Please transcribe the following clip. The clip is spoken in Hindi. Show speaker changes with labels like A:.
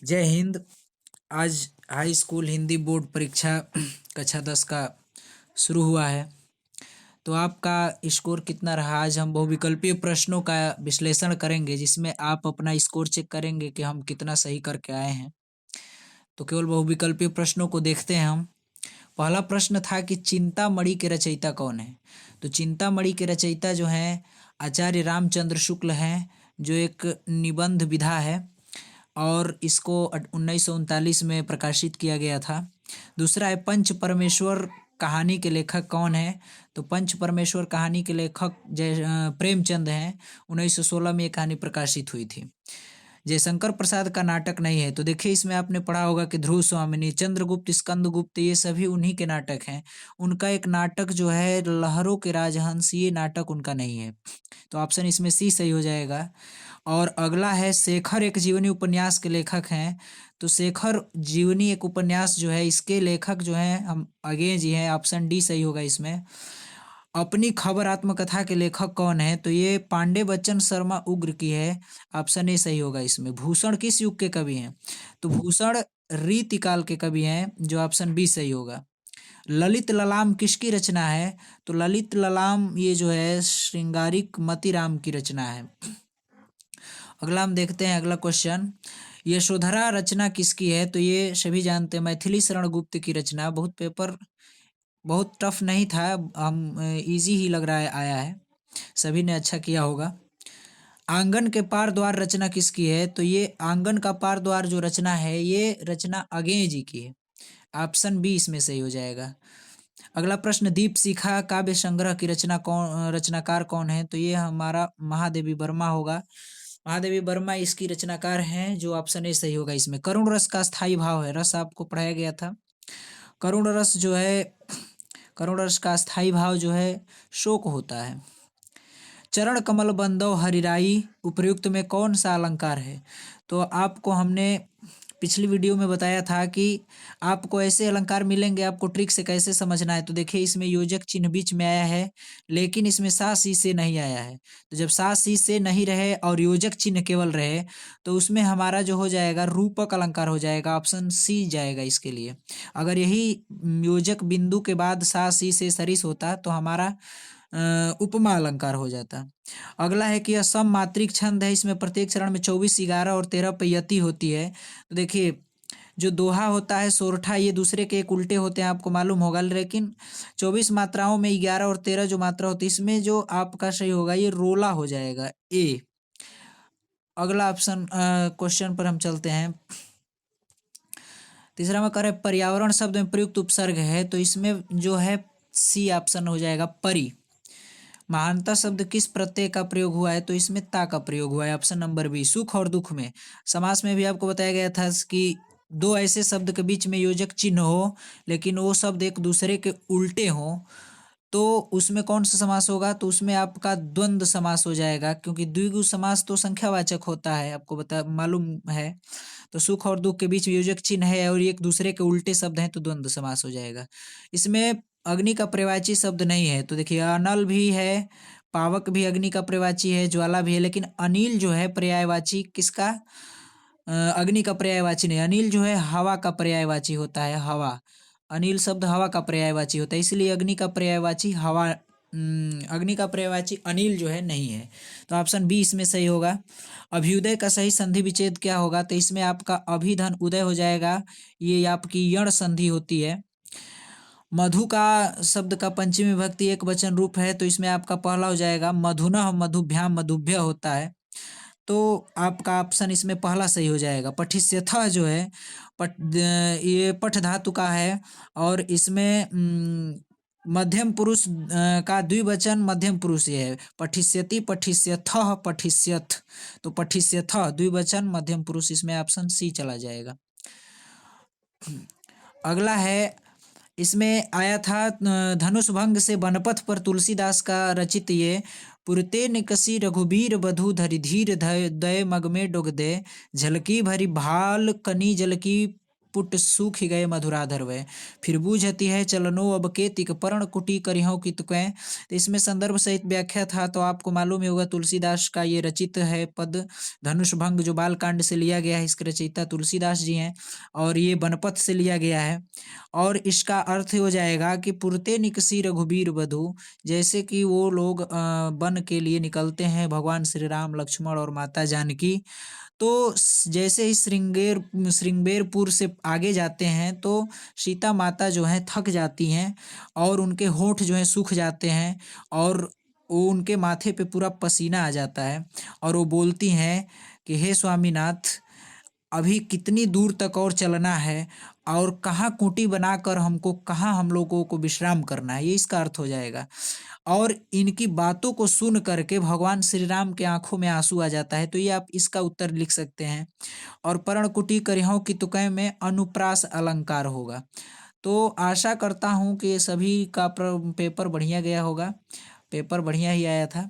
A: जय हिंद। आज हाई स्कूल हिंदी बोर्ड परीक्षा कक्षा 10 का शुरू हुआ है। तो आपका स्कोर कितना रहा? आज हम बहुविकल्पीय प्रश्नों का विश्लेषण करेंगे, जिसमें आप अपना स्कोर चेक करेंगे कि हम कितना सही करके आए हैं। तो केवल बहुविकल्पीय प्रश्नों को देखते हैं हम। पहला प्रश्न था कि चिंतामणि के रचयिता कौन है? तो चिंतामणि के रचयिता जो हैं आचार्य रामचंद्र शुक्ल हैं, जो एक निबंध विधा है और इसको 1939 में प्रकाशित किया गया था। दूसरा है पंच परमेश्वर कहानी के लेखक कौन है? तो पंच परमेश्वर कहानी के लेखक प्रेमचंद हैं। 1916 में ये कहानी प्रकाशित हुई थी। जयशंकर प्रसाद का नाटक नहीं है। तो देखिए, इसमें आपने पढ़ा होगा कि ध्रुव स्वामिनी, चंद्रगुप्त, स्कंदगुप्त, ये सभी उन्हीं के नाटक हैं। उनका एक नाटक जो है लहरों के राजहंस, ये नाटक उनका नहीं है। तो ऑप्शन इसमें सी सही हो जाएगा। और अगला है शेखर एक जीवनी उपन्यास के लेखक हैं। तो शेखर जीवनी एक उपन्यास जो है, इसके लेखक जो हैं हम अगेन जी हैं। ऑप्शन डी सही होगा इसमें। अपनी खबर आत्मकथा के लेखक कौन है? तो ये पांडे बच्चन शर्मा उग्र की है। ऑप्शन ए सही होगा इसमें। भूषण किस युग के कवि हैं? तो भूषण रीतिकाल के कवि हैं, जो ऑप्शन बी सही होगा। ललित ललाम किसकी रचना है? तो ललित ललाम ये जो है श्रृंगारिक मतिराम की रचना है। अगला हम देखते हैं अगला क्वेश्चन। यशोधरा रचना किसकी है? तो ये सभी जानते हैं, मैथिली शरण गुप्त की रचना। बहुत टफ नहीं था, हम इजी ही लग रहा है आया है। सभी ने अच्छा किया होगा। आंगन के पार द्वार रचना किसकी है? तो ये आंगन का पार द्वार जो रचना है, ये रचना अगेय जी की है। ऑप्शन बी इसमें सही हो जाएगा। अगला प्रश्न, दीप शिखा काव्य संग्रह की रचनाकार कौन है? तो ये हमारा महादेवी वर्मा होगा। महादेवी वर्मा इसकी रचनाकार हैं, जो ऑप्शन ए सही होगा इसमें। करुण रस का स्थायी भाव है। रस आपको पढ़ाया गया था। करुण रस जो है, करुण रस का स्थायी भाव जो है शोक होता है। चरण कमल बंदो हरिराई उपर्युक्त में कौन सा अलंकार है? तो आपको हमने पिछली वीडियो में बताया था कि आपको ऐसे अलंकार मिलेंगे, आपको ट्रिक से कैसे समझना है। तो देखिए, इसमें योजक चिन्ह बीच में आया है, लेकिन इसमें सा सी से नहीं आया है। तो जब सा सी से नहीं रहे और योजक चिन्ह केवल रहे, तो उसमें हमारा जो हो जाएगा रूपक अलंकार हो जाएगा। ऑप्शन सी जाएगा इसके लिए। अगर यही योजक बिंदु के बाद सा सी से सरिस होता तो हमारा उपमा अलंकार हो जाता। अगला है कि यह सम मात्रिक छंद है। इसमें प्रत्येक चरण में 24, 11 और 13 पे यति होती है। तो देखिए, जो दोहा होता है सोरठा, ये दूसरे के एक उल्टे होते हैं, आपको मालूम होगा। लेकिन 24 मात्राओं में 11 और 13 जो मात्रा होती है, इसमें जो आपका सही होगा ये रोला हो जाएगा, ए। अगला ऑप्शन क्वेश्चन पर हम चलते हैं। तीसरा में करें पर्यावरण शब्द में प्रयुक्त उपसर्ग है। तो इसमें जो है सी ऑप्शन हो जाएगा, परि। महानता शब्द किस प्रत्यय का प्रयोग हुआ है? तो इसमें ता का प्रयोग हुआ है। Option number B. सुख और दुख में, समास में भी आपको बताया गया था कि दो ऐसे शब्द के बीच में योजक चिन्ह हो, लेकिन वो शब्द एक दूसरे के उल्टे हो, तो उसमें कौन सा समास होगा? तो उसमें आपका द्वंद्व समास हो जाएगा, क्योंकि द्विगु समास तो संख्यावाचक होता है, आपको बता मालूम है। तो सुख और दुख के बीच में योजक चिन्ह है और एक दूसरे के उल्टे शब्द हैं, तो द्वंद्व समास हो जाएगा। इसमें अग्नि का पर्यायवाची शब्द नहीं है। तो देखिए, अनल भी है, पावक भी अग्नि का पर्यायवाची है, ज्वाला भी है, लेकिन अनिल जो है पर्यायवाची किसका? अग्नि का पर्यायवाची नहीं। अनिल जो है हवा का पर्यायवाची होता है, हवा। अनिल शब्द हवा का पर्यायवाची होता है, इसलिए अग्नि का पर्यायवाची हवा, अग्नि का पर्यायवाची अनिल जो है नहीं है। तो ऑप्शन बी इसमें सही होगा। अभ्युदय का सही संधि विच्छेद क्या होगा? तो इसमें आपका अभिधन उदय हो जाएगा, ये आपकी यण संधि होती है। मधु का शब्द का पंचमी विभक्ति एक वचन रूप है, तो इसमें आपका पहला हो जाएगा मधुनः मधुभ्याम मधुभ्य होता है। तो आपका ऑप्शन इसमें पहला सही हो जाएगा। पठिष्यथः जो है ये पठ धातु का है, और इसमें मध्यम पुरुष का द्विवचन मध्यम पुरुष ये है। पठिष्यति, पठिष्यथः, पठिष्यथ। तो पठिष्यथः द्विवचन मध्यम पुरुष, इसमें ऑप्शन सी चला जाएगा। अगला है, इसमें आया था धनुष भंग से बनपथ पर तुलसीदास का रचित ये पुरते निकसी रघुबीर बधु धरि धीर दय मग में डुग दे झलकी भरी भाल कनी जलकी पुट सूख गए मधुराधर वै, फिर बूझती है चलनो अब के तिक पर्ण कुटी करिहों कित कै। तो इसमें संदर्भ सहित व्याख्या था। तो आपको मालूम ही होगा तुलसीदास का ये रचित है पद धनुष भंग, जो बालकांड से लिया गया है। इसके रचयिता तुलसीदास जी हैं और ये बनपथ से लिया गया है। और इसका अर्थ हो जाएगा कि पुरते निकसी रघुबीर बधु, जैसे कि वो लोग वन के लिए निकलते हैं, भगवान श्री राम, लक्ष्मण और माता जानकी। तो जैसे ही श्रृंगेरपुर से आगे जाते हैं तो सीता माता जो है थक जाती हैं और उनके होंठ जो है सूख जाते हैं और वो उनके माथे पे पूरा पसीना आ जाता है और वो बोलती हैं कि हे स्वामीनाथ, अभी कितनी दूर तक और चलना है और कहाँ खूंटी बनाकर हमको, कहाँ हम लोगों को विश्राम करना है, ये इसका अर्थ हो जाएगा। और इनकी बातों को सुन करके भगवान श्री राम के आंखों में आंसू आ जाता है। तो ये आप इसका उत्तर लिख सकते हैं। और पर्णकुटी करिहों की तुकय में अनुप्रास अलंकार होगा। तो आशा करता हूँ कि सभी का पेपर बढ़िया गया होगा। पेपर बढ़िया ही आया था।